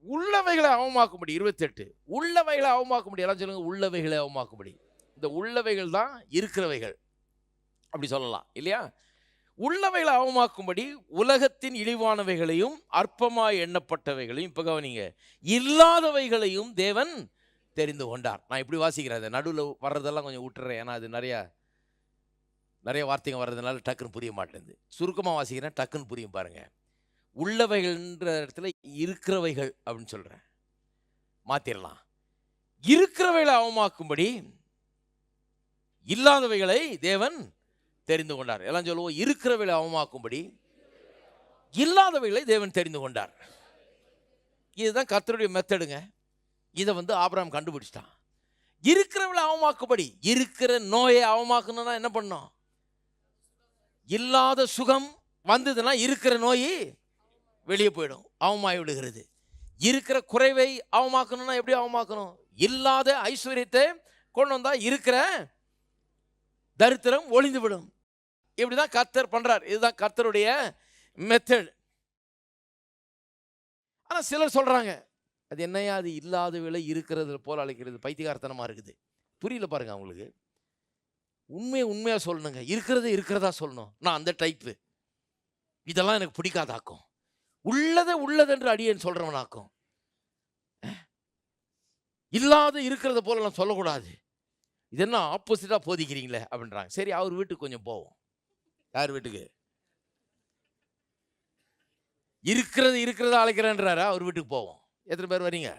உள்ளவைகளை அவமாக்கும்படி. 28 உள்ளவைகளை அவமாக்கும்படி. எல்லாம் சொல்லுங்க, உள்ளவைகளை அவமாக்கும்படி. இந்த உள்ளவைகள் தான் இருக்கிறவைகள், அப்படி சொல்லலாம் இல்லையா? உள்ளவைகளை அவமாக்கும்படி உலகத்தின் இழிவானவைகளையும் அற்பமாய் எண்ணப்பட்டவைகளையும், இப்போ கவனிங்க, இல்லாதவைகளையும் தேவன் தெரிந்து கொண்டார். நான் இப்படி வாசிக்கிறேன், நடுவில் வர்றதெல்லாம் கொஞ்சம் விட்டுறேன், ஏன்னா அது நிறைய வார்த்தைங்க வர்றதுனால டக்குன்னு புரிய மாட்டேங்குது. சுருக்கமாக வாசிக்கிறேன், டக்குன்னு புரியும் பாருங்க. உள்ளவைகள்ன்ற இடத்துல இருக்கிறவைகள் அப்படின்னு சொல்கிறேன், மாற்றிடலாம். இருக்கிறவைகளை அவமாக்கும்படி இல்லாதவைகளை தேவன் தெரிந்து கொண்டார். எல்லாம் சொல்லுவோம், இருக்கிறவைகளை அவமாக்கும்படி இல்லாதவைகளை தேவன் தெரிந்து கொண்டார். இதுதான் கர்த்தருடைய மெத்தடுங்க. இதை ஆபிரகாம் கண்டுபிடிச்சிட்டான். இருக்கிறவளை அவமாக்கும்படி. இருக்கிற நோயை அவமாக்கணும்னா என்ன பண்ணோம்? இல்லாத சுகம் வந்ததுன்னா இருக்கிற நோய் வெளியே போயிடும், அவமாய் விடுகிறது. இருக்கிற குறைவை அவமாக்கணும்னா எப்படி அவமாக்கணும்? இல்லாத ஐஸ்வர்யத்தை கொண்டு வந்தா இருக்கிற தரித்திரம் ஒளிந்து விடும். இப்படிதான் கர்த்தர் பண்றார். இதுதான் கர்த்தருடைய மெத்தட். ஆனா சிலர் சொல்றாங்க, அது என்னையா அது இல்லாத விலை இருக்கிறது போல அழைக்கிறது, பைத்தியகாரத்தனமா இருக்குது. புரியல பாருங்க அவங்களுக்கு. உண்மையா சொல்லணுங்க, இருக்கிறதா சொல்லணும். நான் அந்த டைப்பு. இதெல்லாம் எனக்கு பிடிக்காதாக்கும். உள்ளதென்று அடியேன்னு சொல்றவனாக்கும். இல்லாத இருக்கிறத போல நான் சொல்லக்கூடாது. இது என்ன ஆப்போசிட்டா போதிக்கிறீங்களே அப்படின்றாங்க. சரி, அவர் வீட்டுக்கு கொஞ்சம் போவோம். யார் வீட்டுக்கு? இருக்கிறதா அழைக்கிறேன்றாரா, அவர் வீட்டுக்கு போவோம். எத்தனை பேர் வரீங்க?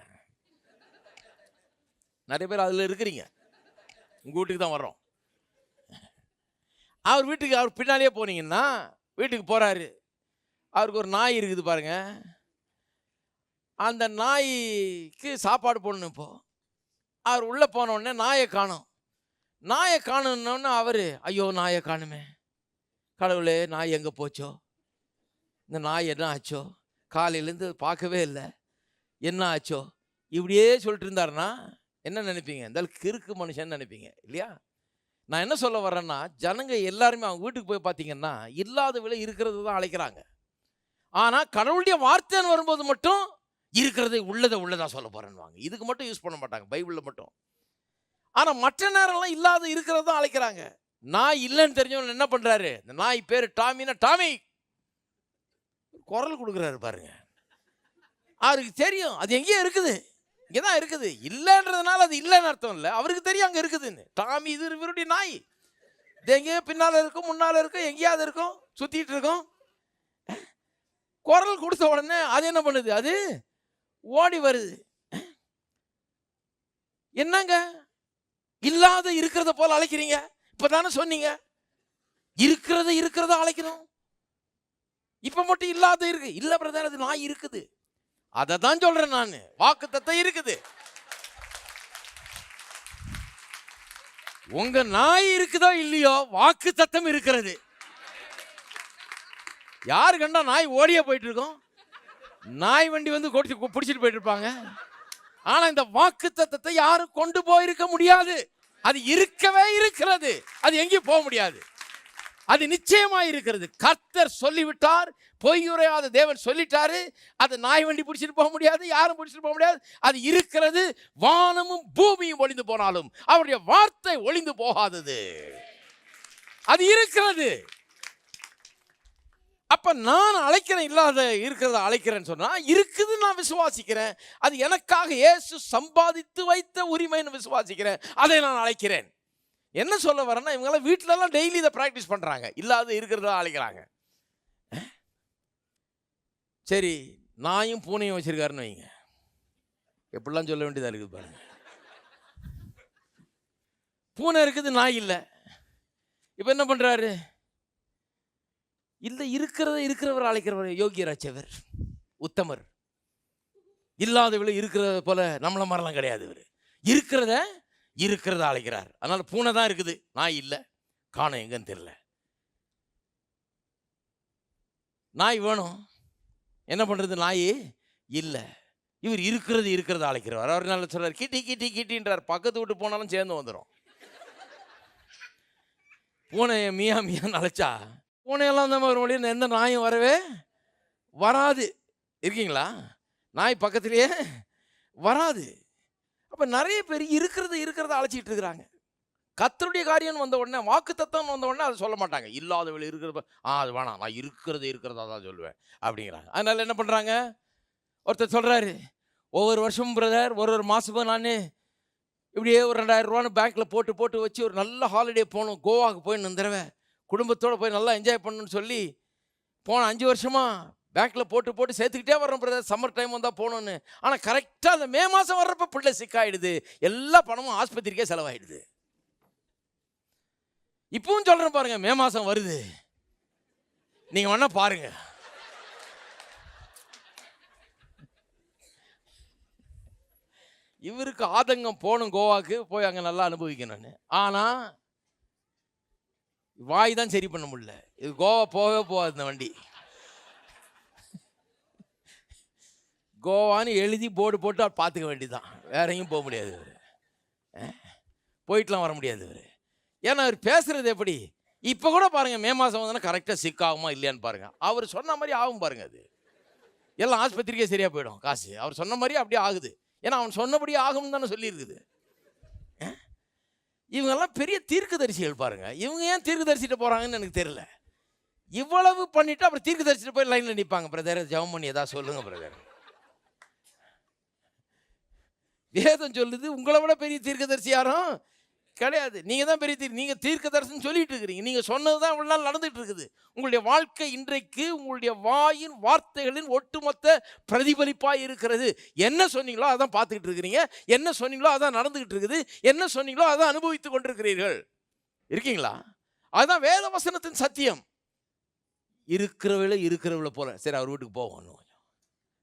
நிறைய பேர் அதில் இருக்கிறீங்க. உங்கள் வீட்டுக்கு தான் வர்றோம். அவர் வீட்டுக்கு அவர் பின்னாலேயே போனீங்கன்னா, வீட்டுக்கு போகிறாரு. அவருக்கு ஒரு நாய் இருக்குது பாருங்க. அந்த நாய்க்கு சாப்பாடு போடணும். இப்போ அவர் உள்ளே போனோடனே நாயை காணணுன்னொன்னே அவர், ஐயோ நாயை காணுமே, கடவுளே நாய் எங்கே போச்சோ, இந்த நாய் என்ன ஆச்சோ, காலையிலேருந்து பார்க்கவே இல்லை, என்ன ஆச்சோ, இப்படியே சொல்லிட்டு இருந்தாருன்னா என்ன நினைப்பீங்க? இந்த கிறுக்கு மனுஷன் நினைப்பீங்க இல்லையா? நான் என்ன சொல்ல வர்றேன்னா, ஜனங்க எல்லாருமே அவங்க வீட்டுக்கு போய் பார்த்தீங்கன்னா இல்லாத விலை இருக்கிறது தான் அழைக்கிறாங்க. ஆனால் கடவுளுடைய வார்த்தைன்னு வரும்போது மட்டும் இருக்கிறதை உள்ளதா சொல்ல போறேன்னு இதுக்கு மட்டும் யூஸ் பண்ண மாட்டாங்க, பைபிளில் மட்டும். ஆனால் மற்ற நேரம்லாம் இல்லாத இருக்கிறது தான் அழைக்கிறாங்க. நாய் இல்லைன்னு தெரிஞ்சவங்க என்ன பண்ணுறாரு? இந்த நாய் பேர் டாமின்னா டாமி குரல் கொடுக்குறாரு பாருங்க. அவருக்கு தெரியும் அது எங்கேயோ இருக்குது, இங்கே தான் இருக்குது. இல்லைன்றதுனால அது இல்லைன்னு அர்த்தம் இல்லை, அவருக்கு தெரியும் அங்கே இருக்குதுன்னு. டாமி இது இவருடைய நாய். இது எங்கேயோ பின்னால் இருக்கும், முன்னால் இருக்கும், எங்கேயாவது இருக்கும், சுற்றிட்டு இருக்கும். குரல் கொடுத்த உடனே அது என்ன பண்ணுது? அது ஓடி வருது. என்னங்க இல்லாத இருக்கிறத போல அழைக்கிறீங்க? இப்பதானே சொன்னீங்க இருக்கிறத அழைக்கணும். இப்ப மட்டும் இல்லாத இருக்கு. இல்ல பிரதர், அது நாய் இருக்குது. அதை தான் சொல்றேன் நான். வாக்குத்தத்தம் இருக்குது. உங்க நாய் இருக்குதோ இல்லையோ, வாக்குத்தத்தம் இருக்கிறது. யாரு கண்டா நாய் ஓடியே போயிட்டு இருக்கோம், நாய் வண்டி பிடிச்சிட்டு போயிட்டு இருப்பாங்க. ஆனா இந்த வாக்குத்தத்தத்தை யாரும் கொண்டு போயிருக்க முடியாது. அது இருக்கவே இருக்கிறது, அது எங்கேயும் போக முடியாது. அது நிச்சயமா இருக்கிறது. கர்த்தர் சொல்லிவிட்டார், பொய்யுரையாத தேவன் சொல்லிட்டாரு. அது நாய் வண்டி பிடிச்சிட்டு போக முடியாது, யாரும் பிடிச்சிட்டு போக முடியாது. அது இருக்கிறது. வானமும் பூமியும் ஒளிந்து போனாலும் அவருடைய வார்த்தை ஒளிந்து போகாதது. அது இருக்கிறது. அப்ப நான் அழைக்கிறேன், இல்லாத இருக்கிறத அழைக்கிறேன்னு சொன்னா இருக்குதுன்னு நான் விசுவாசிக்கிறேன். அது எனக்காக இயேசு சம்பாதித்து வைத்த உரிமைன்னு விசுவாசிக்கிறேன். அதை நான் அழைக்கிறேன். என்ன சொல்ல வரேன்னா, இவங்கெல்லாம் வீட்டிலலாம் டெய்லி இதை ப்ராக்டிஸ் பண்ணுறாங்க, இல்லாத இருக்கிறதா அழைக்கிறாங்க. சரி, நாயும் பூனையும் வச்சிருக்காருன்னு வைங்க, எப்படிலாம் சொல்ல வேண்டியதாக இருக்குது பாருங்க. பூனை இருக்குது, நாய் இல்லை. இப்போ என்ன பண்ணுறாரு? இல்லை, இருக்கிறவர் அழைக்கிறவர் யோகியராச்சவர், உத்தமர். இல்லாதவளை இருக்கிறத போல நம்மள மாதிரிலாம் கிடையாது. இவர் இருக்கிறத அழைக்கிறார். அதனால பூனை தான் இருக்குது, நாய் இல்லை, காணோம், எங்கன்னு தெரியல. நாய் வேணும், என்ன பண்றது? நாய் இல்லை. இவர் இருக்கிறத அழைக்கிறவர். அவர் நல்ல சொல்றார், கிட்டின்றார். பக்கத்து விட்டு போனாலும் சேர்ந்து வந்துடும். பூனையை மியான்னு அழைச்சா பூனையெல்லாம் தான் வரும், வழியில் எந்த நாயும் வரவே வராது. இருக்கீங்களா? நாய் பக்கத்திலேயே வராது. அப்போ நிறைய பேர் இருக்கிறத அழைச்சிட்டு இருக்கிறாங்க. கர்த்தருடைய காரியம்னு வந்த உடனே, வாக்குத்தத்தம்னு வந்த உடனே அதை சொல்ல மாட்டாங்க. இல்லாதவள் இருக்கிறத அது வேணாம், நான் இருக்கிறதா தான் சொல்லுவேன் அப்படிங்கிறாங்க. அதனால என்ன பண்ணுறாங்க, ஒருத்தர் சொல்கிறாரு, ஒவ்வொரு வருஷமும் பிரதர் ஒரு மாதமும் நான் இப்படியே ஒரு 2000 ரூபான்னு பேங்க்கில் போட்டு வச்சு ஒரு நல்ல ஹாலிடே போகணும், கோவாவுக்கு போய் இந்த தடவை குடும்பத்தோடு போய் நல்லா என்ஜாய் பண்ணணும்னு சொல்லி போன 5 வருஷமாக பேங்க்கில் போட்டு சேர்த்துக்கிட்டே வர்றோம் பிரதர், சம்மர் டைம் வந்தால் போகணுன்னு. ஆனால் கரெக்டாக அந்த மே மாதம் வர்றப்ப பிள்ளை சிக்காயிடுது, எல்லா பணமும் ஆஸ்பத்திரிக்கே செலவாயிடுது. இப்பவும் சொல்கிறேன் பாருங்க, மே மாதம் வருது, நீங்கள் வேணா பாருங்க. இவருக்கு ஆதங்கம் போகணும் கோவாக்கு, போய் அங்கே நல்லா அனுபவிக்கணும்னு. ஆனால் வாய் தான் சரி பண்ண முடியல. இது கோவா போகவே போகாது இந்த வண்டி. கோவான்னு எழுதி போர்டு போட்டு பார்த்துக்க வேண்டியதுதான், வேற எங்கேயும் போக முடியாது இவர், போயிட்டுலாம் வர முடியாது இவர். ஏன்னா அவர் பேசுறது எப்படி, இப்போ கூட பாருங்க மே மாதம் வந்தோன்னா கரெக்டாக சிக் ஆகுமா இல்லையான்னு பாருங்க. அவர் சொன்ன மாதிரி ஆகும் பாருங்க, அது எல்லாம் ஆஸ்பத்திரிக்கே சரியாக போயிடும் காசு. அவர் சொன்ன மாதிரி அப்படியே ஆகுது, ஏன்னா அவன் சொன்னபடி ஆகும்னு தானே சொல்லியிருக்குது. இவங்கெல்லாம் பெரிய தீர்க்கதரிசிகள் பாருங்க, இவங்க ஏன் தீர்க்கதரிசிட்டு போகிறாங்கன்னு எனக்கு தெரியல. இவ்வளவு பண்ணிட்டு அப்புறம் தீர்க்கதரிசிட்டு போய் லைனில் நிற்பாங்க, பிரதர் ஜெபம் பண்ணி ஏதாவது சொல்லுங்க பிரதர். வேதம் சொல்லுது உங்களை விட பெரிய தீர்க்கதரிசி யாரும் கிடையாது, நீங்கள் தான் பெரிய நீங்கள் தீர்க்கதரிசனம் சொல்லிட்டு இருக்கிறீங்க, நீங்கள் சொன்னது தான் இவ்வளோ நாள் நடந்துகிட்டு இருக்குது. உங்களுடைய வாழ்க்கை இன்றைக்கு உங்களுடைய வாயின் வார்த்தைகளின் ஒட்டுமொத்த பிரதிபலிப்பாக இருக்கிறது. என்ன சொன்னீங்களோ அதான் பார்த்துக்கிட்டு இருக்கிறீங்க, என்ன சொன்னீங்களோ அதான் நடந்துகிட்டு இருக்குது, என்ன சொன்னீங்களோ அதான் அனுபவித்து கொண்டிருக்கிறீர்கள். இருக்கீங்களா? அதுதான் வேத வசனத்தின் சத்தியம். இருக்கிறவளை போல. சரி, அவர் வீட்டுக்கு போவோம்.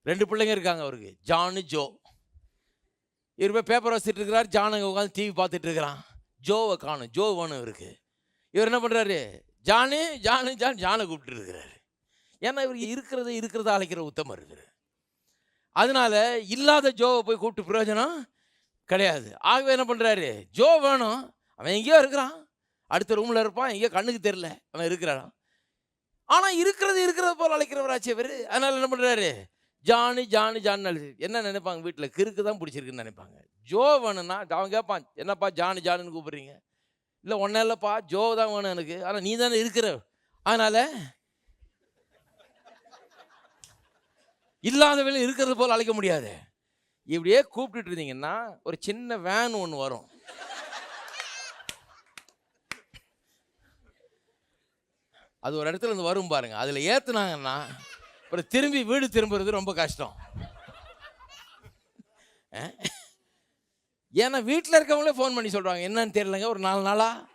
2 பிள்ளைங்க இருக்காங்க அவருக்கு, ஜானு ஜோ. இவர் போய் பேப்பர் வச்சுட்டு இருக்கிறார், ஜான் அங்கே உட்காந்து டிவி பார்த்துட்டு இருக்கிறான். ஜோவை காணும், ஜோ வேணும் இவருக்கு. இவர் என்ன பண்ணுறாரு, ஜானை கூப்பிட்டு இருக்கிறாரு. ஏன்னா இவர் இருக்கிறத அழைக்கிற உத்தமம் இருக்கிறார். அதனால இல்லாத ஜோவை போய் கூப்பிட்டு பிரயோஜனம் கிடையாது. ஆகவே என்ன பண்ணுறாரு, ஜோ வேணும், அவன் எங்கேயோ இருக்கிறான், அடுத்த ரூமில் இருப்பான், எங்கேயோ கண்ணுக்கு தெரியல அவன் இருக்கிறான். ஆனால் இருக்கிறத போல் அழைக்கிறவராச்சு இவர். அதனால் என்ன பண்ணுறாரு, ஜானு என்ன நினைப்பாங்க, வீட்டில் கிறுக்கு தான் பிடிச்சிருக்குன்னு நினைப்பாங்க. ஜோ வேணும்னா அவன் கேட்பான், என்னப்பா ஜானுன்னு கூப்பிட்றீங்க? இல்லை ஒன்றும் இல்லைப்பா, ஜோ தான் வேணும் எனக்கு, ஆனால் நீ தானே இருக்கிற, அதனால் இல்லாதவளை இருக்கிறது போல் அழைக்க முடியாது. இப்படியே கூப்பிட்டுட்டு இருந்தீங்கன்னா ஒரு சின்ன வேன் ஒன்று வரும், அது ஒரு இடத்துல இருந்து வரும் பாருங்க, அதில் ஏற்றுனாங்கன்னா அப்புறம் திரும்பி வீடு திரும்புறது ரொம்ப கஷ்டம். ஏன்னா வீட்டில் இருக்கவங்களே ஃபோன் பண்ணி சொல்கிறாங்க, என்னன்னு தெரியலங்க, ஒரு 4 நாளாக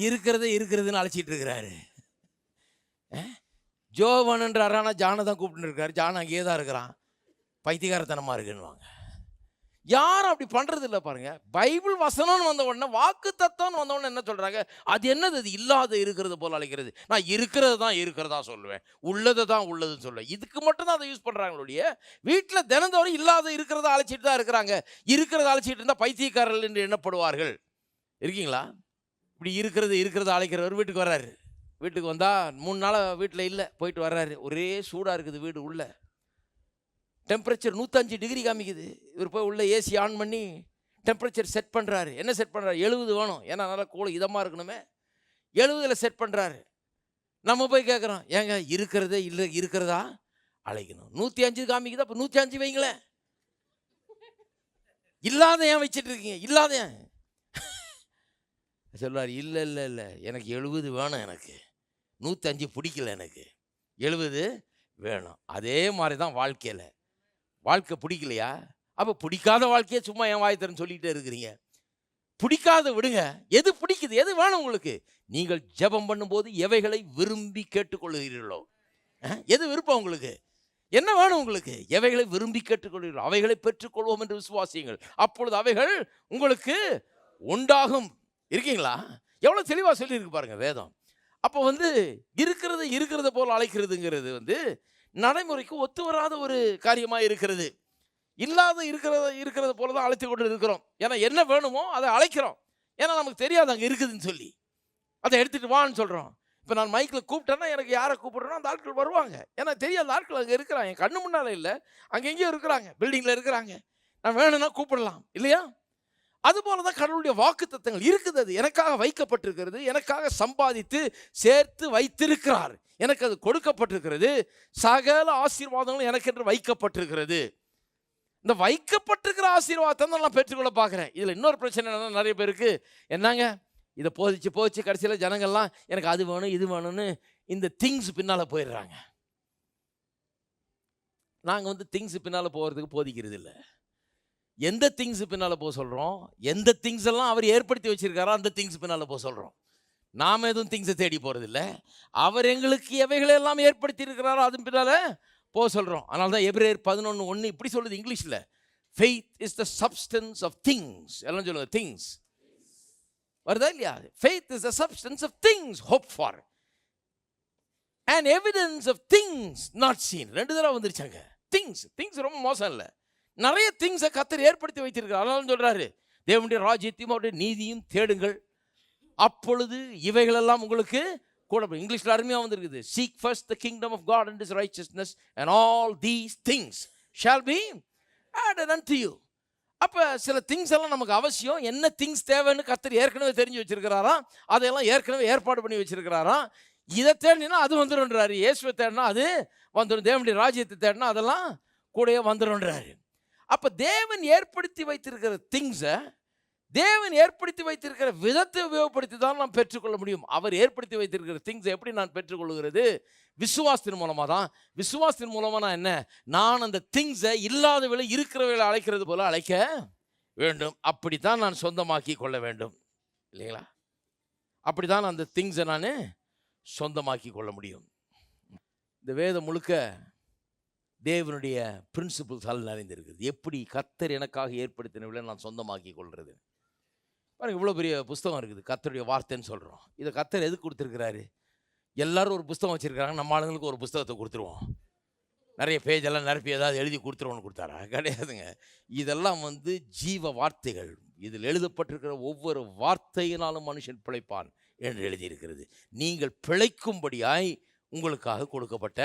இருக்கிறதுன்னு அழைச்சிட்டு இருக்கிறாரு. ஜோவன்ன்றார், ஆனால் ஜானை தான் கூப்பிட்டு இருக்காரு, ஜான் அங்கேயே தான் இருக்கிறான், பைத்தியகாரத்தனமாக இருக்குன்னுவாங்க. யாரும் அப்படி பண்ணுறது இல்லை பாருங்க. பைபிள் வசனம்னு வந்த உடனே, வாக்கு தத்துவம்னு வந்த உடனே என்ன சொல்கிறாங்க, அது என்னது, அது இல்லாத இருக்கிறது போல் அழைக்கிறது. நான் இருக்கிறது தான் இருக்கிறதா சொல்லுவேன், உள்ளதை தான் உள்ளதுன்னு சொல்லுவேன். இதுக்கு மட்டும் தான் அதை யூஸ் பண்ணுறாங்களுடைய. வீட்டில் தினந்தோறும் இல்லாத இருக்கிறத அழைச்சிட்டு தான் இருக்கிறாங்க. இருக்கிறத அழைச்சிட்டு இருந்தால் பைத்தியக்காரர்கள் என்று எண்ணப்படுவார்கள். இருக்கீங்களா? இப்படி இருக்கிறத அழைக்கிறவர் வீட்டுக்கு வர்றாரு. வீட்டுக்கு வந்தால் 3 நாளாக வீட்டில் இல்லை, போயிட்டு வர்றாரு. ஒரே சூடாக இருக்குது வீடு, உள்ள டெம்பரேச்சர் 105 டிகிரி காமிக்குது. இவர் போய் உள்ள ஏசி ஆன் பண்ணி டெம்பரேச்சர் செட் பண்ணுறாரு. என்ன செட் பண்ணுறாரு, 70 வேணும், ஏன்னா நல்லா கூழ இதமாக இருக்கணுமே. 70ல் செட் பண்ணுறாரு. நம்ம போய் கேட்குறோம், ஏங்க இருக்கிறதா அழைக்கணும், 105 காமிக்குது, அப்போ 105 வைங்களேன். இல்லாத ஏன் வச்சுட்டு இருக்கீங்க, இல்லாத ஏன் சொல்லுவார். இல்லை எனக்கு 70 வேணும், எனக்கு 105 பிடிக்கல, எனக்கு 70 வேணும். அதே மாதிரி தான் வாழ்க்கை பிடிக்கலையா, அப்போ பிடிக்காத வாழ்க்கையை சும்மா என் வாய் தரேன்னு சொல்லிகிட்டே இருக்கிறீங்க. பிடிக்காத விடுங்க, எது பிடிக்குது, எது வேணும் உங்களுக்கு? நீங்கள் ஜெபம் பண்ணும்போது எவைகளை விரும்பி கேட்டுக்கொள்கிறீர்களோ, எது விருப்பம் உங்களுக்கு, என்ன வேணும் உங்களுக்கு, எவைகளை விரும்பி கேட்டுக்கொள்கிறீர்களோ அவைகளை பெற்றுக்கொள்வோம் என்று விசுவாசியுங்கள், அப்பொழுது அவைகள் உங்களுக்கு உண்டாகும். இருக்கீங்களா? எவ்வளோ தெளிவாக சொல்லியிருக்கு பாருங்க வேதம். அப்போ இருக்கிறத போல் அழைக்கிறதுங்கிறது நடைமுறைக்கு ஒத்து வராத ஒரு காரியமாக இருக்கிறது. இல்லாத இருக்கிறத போல தான் அழைத்து கொண்டு இருக்கிறோம். ஏன்னா என்ன வேணுமோ அதை அழைக்கிறோம், ஏன்னா நமக்கு தெரியாது அங்கே இருக்குதுன்னு சொல்லி அதை எடுத்துகிட்டு வான்னு சொல்கிறோம். இப்போ நான் மைக்கில் கூப்பிட்டேன்னா எனக்கு யாரை கூப்பிட்றேன்னா அந்த ஆட்கள் வருவாங்க. ஏன்னா தெரியும் அந்த ஆட்கள் அங்கே இருக்கிறாங்க, என் கண்ணு முன்னால் இல்லை, அங்கே எங்கேயும் இருக்கிறாங்க, பில்டிங்கில் இருக்கிறாங்க. நான் வேணும்னா கூப்பிடலாம் இல்லையா? அதுபோல தான் கடவுளுடைய வாக்குத்தத்தங்கள் இருக்குது. அது எனக்காக வைக்கப்பட்டிருக்கிறது, எனக்காக சம்பாதித்து சேர்த்து வைத்திருக்கிறார், எனக்கு அது கொடுக்கப்பட்டிருக்கிறது. சகல ஆசீர்வாதங்களும் எனக்கு என்று வைக்கப்பட்டிருக்கிறது. இந்த வைக்கப்பட்டிருக்கிற ஆசீர்வாதத்தை தான் நான் பெற்றுக்கொள்ள பார்க்குறேன். இதில் இன்னொரு பிரச்சனை என்னன்னா, நிறைய பேருக்கு என்னங்க இதை போதிச்சு கடைசியில் ஜனங்கள்லாம் எனக்கு அது வேணும் இது வேணும்னு இந்த திங்ஸ் பின்னால் போயிடுறாங்க. நாங்கள் வந்து திங்ஸ் பின்னால் போகிறதுக்கு போதிக்கிறது இல்லை. எந்த திங்ஸ் பின்னால் போக சொல்கிறோம், எந்த திங்ஸ் எல்லாம் அவர் ஏற்படுத்தி வச்சிருக்காரோ அந்த திங்ஸ் பின்னால் போக சொல்கிறோம். நாம் எதுவும் திங்ஸை தேடி போகிறதில்ல. அவர் எங்களுக்கு எவைகளை எல்லாம் ஏற்படுத்தி இருக்கிறாரோ அது பின்னால் போக சொல்கிறோம். அதனால தான் எபிரேயர் 11:1 இப்படி சொல்லுது இங்கிலீஷில், faith is the substance of things. எல்லாம் சொல்லுங்க திங்ஸ் வருதா இல்லையா? Faith is the substance of things hope for and evidence of things not seen. 2 தடவை வந்துருச்சாங்க. திங்ஸ் ரொம்ப மோசம் இல்லை, நிறைய திங்ஸை கர்த்தர் ஏற்படுத்தி வைத்திருக்கிறார். அதனால சொல்றாரு, தேவனுடைய ராஜ்யத்தையும் அவருடைய நீதியும் தேடுங்கள், அப்பொழுது இவைகளெல்லாம் உங்களுக்கு கூட. இங்கிலீஷ்ல அருமையாக வந்திருக்குது, seek first the kingdom of God and his righteousness and all these things shall be added unto you. அப்போ சில திங்ஸ் எல்லாம் நமக்கு அவசியம். என்ன திங்ஸ் தேவைன்னு கர்த்தர் ஏற்கனவே தெரிஞ்சு வச்சிருக்கிறாராம், அதையெல்லாம் ஏற்கனவே ஏற்பாடு பண்ணி வச்சிருக்கிறாராம். இதை தேடினா அது வந்துடும்ன்றாரு. இயேசுவை தேடினா அது வந்துடும், தேவனுடைய ராஜ்யத்தை தேடினா அதெல்லாம் கூடயே வந்துடும்ன்றாரு. அப்போ தேவன் ஏற்படுத்தி வைத்திருக்கிற திங்ஸை, தேவன் ஏற்படுத்தி வைத்திருக்கிற விதத்தை உபயோகப்படுத்தி தான் நாம் பெற்றுக்கொள்ள முடியும். அவர் ஏற்படுத்தி வைத்திருக்கிற திங்ஸை எப்படி நான் பெற்றுக்கொள்கிறது? விசுவாசத்தின் மூலமாக தான். விசுவாசத்தின் மூலமாக நான் என்ன, நான் அந்த திங்ஸை இல்லாதவளை இருக்கிறவளை அழைக்கிறது போல அழைக்க வேண்டும். அப்படித்தான் நான் சொந்தமாக்கி கொள்ள வேண்டும் இல்லைங்களா? அப்படி தான் அந்த திங்ஸை நான் சொந்தமாக்கி கொள்ள முடியும். இந்த வேதம் முழுக்க தேவனுடைய பிரின்சிபிள்ஸால் நிறைந்திருக்குது. எப்படி கர்த்தர் எனக்காக ஏற்படுத்தினவளை நான் சொந்தமாக்கி கொள்வது. பாருங்க, இவ்வளோ பெரிய புஸ்தகம் இருக்குது, கர்த்தருடைய வார்த்தைன்னு சொல்கிறோம். இதை கர்த்தர் எதுக்கு கொடுத்துருக்கிறாரு? எல்லாரும் ஒரு புஸ்தகம் வச்சுருக்காங்க, நம்ம ஆளுங்களுக்கு ஒரு புஸ்தகத்தை கொடுத்துருவோம், நிறைய பேஜெல்லாம் நிரப்பி ஏதாவது எழுதி கொடுத்துருவோன்னு கொடுத்தாரா? கிடையாதுங்க. இதெல்லாம் வந்து ஜீவ வார்த்தைகள். இதில் எழுதப்பட்டிருக்கிற ஒவ்வொரு வார்த்தையினாலும் மனுஷன் பிழைப்பான் என்று எழுதியிருக்கிறது. நீங்கள் பிழைக்கும்படியாய் உங்களுக்காக கொடுக்கப்பட்ட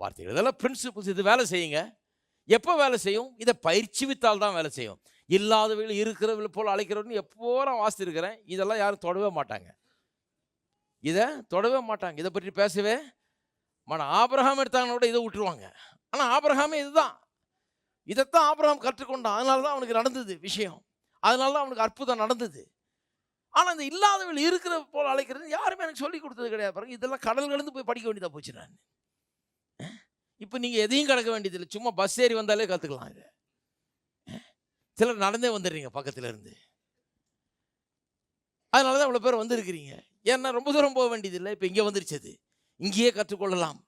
வார்த்தைகள். இதெல்லாம் பிரின்சிபிள்ஸ். இது வேலை செய்யுங்க. எப்போ வேலை செய்யும்? இதை பயிற்சிவித்தால் தான் வேலை செய்யும். இல்லாதவர்கள் இருக்கிறவர்கள் போல் அழைக்கிறவன்னு எப்போ நான் வாசித்திருக்கிறேன். இதெல்லாம் யாரும் தொடவே மாட்டாங்க, இதை தொடவே மாட்டாங்க, இதை பற்றி பேசவே மாட்டாங்க. ஆபிரகாம் எடுத்தாங்கன்னா கூட இதை விட்டுருவாங்க. ஆனால் ஆபிரகாமே இதுதான், இதைத்தான் ஆபிரகாம் கற்றுக்கொண்டான். அதனால தான் அவனுக்கு நடந்தது விஷயம், அதனால தான் அவனுக்கு அற்புதம் நடந்தது. ஆனால் இந்த இல்லாதவர்கள் இருக்கிற போல் அழைக்கிறது யாருமே எனக்கு சொல்லி கொடுத்தது கிடையாது. பாருங்க, இதெல்லாம் கடல் கடந்து போய் படிக்க வேண்டியதாக போச்சு. நான் இப்போ நீங்கள் எதையும் கடக்க வேண்டியதில்லை, சும்மா பஸ் ஏறி வந்தாலே கற்றுக்கலாம். இது சிலர் நடந்தே வந்துடுறீங்க பக்கத்தில் இருந்து. அதனால தான் இவ்வளோ பேர் வந்துருக்கிறீங்க. ஏன்னா ரொம்ப தூரம் போக வேண்டியதில்லை, இப்போ இங்கே வந்துருச்சது, இங்கேயே கற்றுக்கொள்ளலாம்.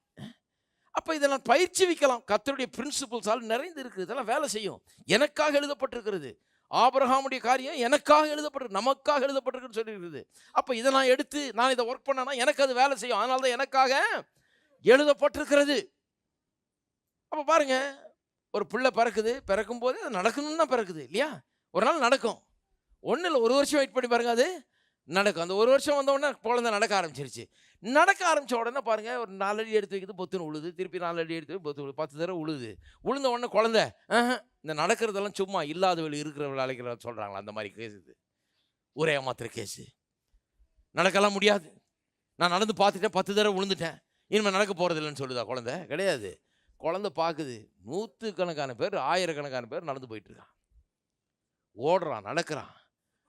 அப்போ இதெல்லாம் பயிற்சி வைக்கலாம். கர்த்தருடைய பிரின்சிபிள்ஸால் நிறைந்து இருக்குது. இதெல்லாம் வேலை செய்யும். எனக்காக எழுதப்பட்டிருக்கிறது. ஆபிரகாமுடைய காரியம் எனக்காக எழுதப்பட்டிருக்கு, நமக்காக எழுதப்பட்டிருக்குன்னு சொல்லியிருக்குது. அப்போ இதை நான் எடுத்து நான் இதை ஒர்க் பண்ணேன்னா எனக்கு அது வேலை செய்யும். அதனால தான் எனக்காக எழுதப்பட்டிருக்கிறது. அப்போ பாருங்க, ஒரு பிள்ளை பிறக்குது, பிறக்கும் போது அது நடக்கணும்னு தான் பிறக்குது இல்லையா? ஒரு நாள் நடக்கும். ஒன்றும் இல்லை, 1 வருஷம் வெயிட் பண்ணி பாருங்க, அது நடக்கும். அந்த 1 வருஷம் வந்த உடனே குழந்தை நடக்க ஆரம்பிச்சிருச்சு. நடக்க ஆரம்பித்த உடனே பாருங்க, ஒரு 4 அடி எடுத்து வைக்குது, பொத்துன்னு உழுது, திருப்பி 4 அடி எடுத்து பொத்து உழுது, 10 தடவை உழுது. உழுந்த உடனே குழந்தை இந்த நடக்கிறதெல்லாம் சும்மா இல்லாதவள் இருக்கிறவள் அழைக்கிறவள் சொல்கிறாங்களா, அந்த மாதிரி கேஸ் இது. ஒரே மாத்திர கேஸு. நடக்கலாம் முடியாது, நான் நடந்து பார்த்துட்டேன், 10 தடவை விழுந்துட்டேன், இனிமேல் நடக்க போகிறது இல்லைன்னு சொல்லுதா குழந்தை? கிடையாது. குழந்தை பார்க்குது, 100கணக்கான பேர் 1000கணக்கான பேர் நடந்து போயிட்டுருக்கான், ஓடுறான், நடக்கிறான்.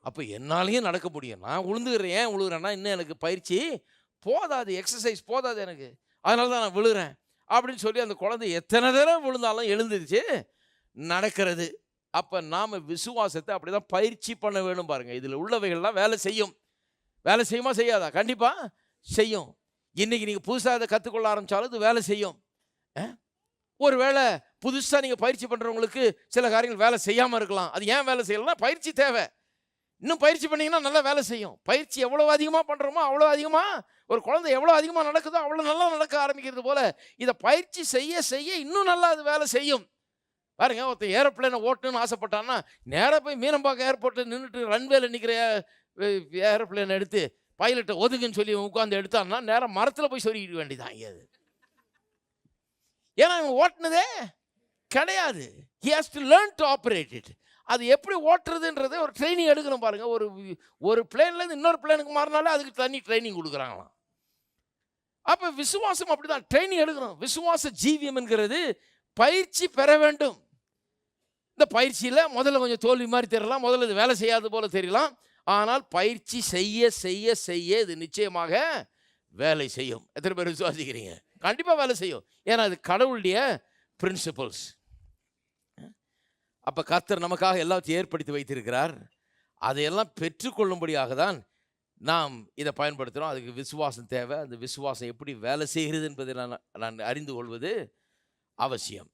அப்போ என்னாலையும் நடக்க முடியும். நான் விழுந்துக்கிறேன். ஏன் விழுகிறேன்னா, இன்னும் எனக்கு பயிற்சி போதாது, எக்ஸசைஸ் போதாது எனக்கு, அதனால தான் நான் விழுகிறேன் அப்படின்னு சொல்லி அந்த குழந்தை எத்தனை தடவை விழுந்தாலும் எழுந்துருச்சு நடக்கிறது. அப்போ நாம் விசுவாசத்தை அப்படி தான் பயிற்சி பண்ண வேணும். பாருங்கள், இதில் உள்ளவைகள்லாம் வேலை செய்யும். வேலை செய்யுமா செய்யாதா? கண்டிப்பாக செய்யும். இன்றைக்கி நீங்கள் புதுசாக அதை கற்றுக்கொள்ள ஆரம்பித்தாலும் இது வேலை செய்யும். ஒரு வேளை புதுசாக நீங்கள் பயிற்சி பண்ணுறவங்களுக்கு சில காரியங்கள் வேலை செய்யாமல் இருக்கலாம். அது ஏன் வேலை செய்யலைன்னா பயிற்சி தேவை. இன்னும் பயிற்சி பண்ணிங்கன்னா நல்லா வேலை செய்யும். பயிற்சி எவ்வளோ அதிகமாக பண்ணுறோமோ அவ்வளோ அதிகமாக, ஒரு குழந்தை எவ்வளோ அதிகமாக நடக்குதோ அவ்வளோ நல்லா நடக்க ஆரம்பிக்கிறது போல் இதை பயிற்சி செய்ய செய்ய இன்னும் நல்லா அது வேலை செய்யும். பாருங்க, ஒருத்தர் ஏரோப்ளேனை ஓட்டணும்னு ஆசைப்பட்டான்னா நேராக போய் மீனம்பாக்கம் ஏர்போர்ட்டில் நின்றுட்டு ரன்வேல நிற்கிற ஏரோப்ளேனை எடுத்து பைலட்டை ஒதுக்குன்னு சொல்லி உட்காந்து எடுத்தான்னா நேரம் மரத்தில் போய் சொருகிட வேண்டியதான் அது. ஏன்னா இவன் ஓட்டுனதே கிடையாது. he has to learn to operate it. அது எப்படி ஓட்டுறதுன்றதை ஒரு ட்ரைனிங் எடுக்கணும் பாருங்கள். ஒரு பிளேன்லேருந்து இன்னொரு பிளேனுக்கு மாறினாலே அதுக்கு தனி ட்ரைனிங் கொடுக்குறாங்களாம். அப்போ விசுவாசம் அப்படி தான் ட்ரைனிங் எடுக்கணும். விசுவாச ஜீவியம் என்கிறது பயிற்சி பெற வேண்டும். இந்த பயிற்சியில் முதல்ல கொஞ்சம் தோல்வி மாதிரி தெரியலாம், முதல்ல இது வேலை செய்யாது போல தெரியலாம். ஆனால் பயிற்சி செய்ய செய்ய செய்ய இது நிச்சயமாக வேலை செய்யும். எத்தனை பேர் விசுவாசிக்கிறீங்க? கண்டிப்பாக வேலை செய்யும். ஏன்னா அது கடவுளுடைய பிரின்சிபல்ஸ். அப்போ கர்த்தர் நமக்காக எல்லாத்தையும் ஏற்படுத்தி வைத்திருக்கிறார். அதையெல்லாம் பெற்றுக்கொள்ளும்படியாக தான் நாம் இதை பயன்படுத்துகிறோம். அதுக்கு விசுவாசம் தேவை. அந்த விசுவாசம் எப்படி வேலை செய்கிறது என்பதை நான் அறிந்து கொள்வது அவசியம்.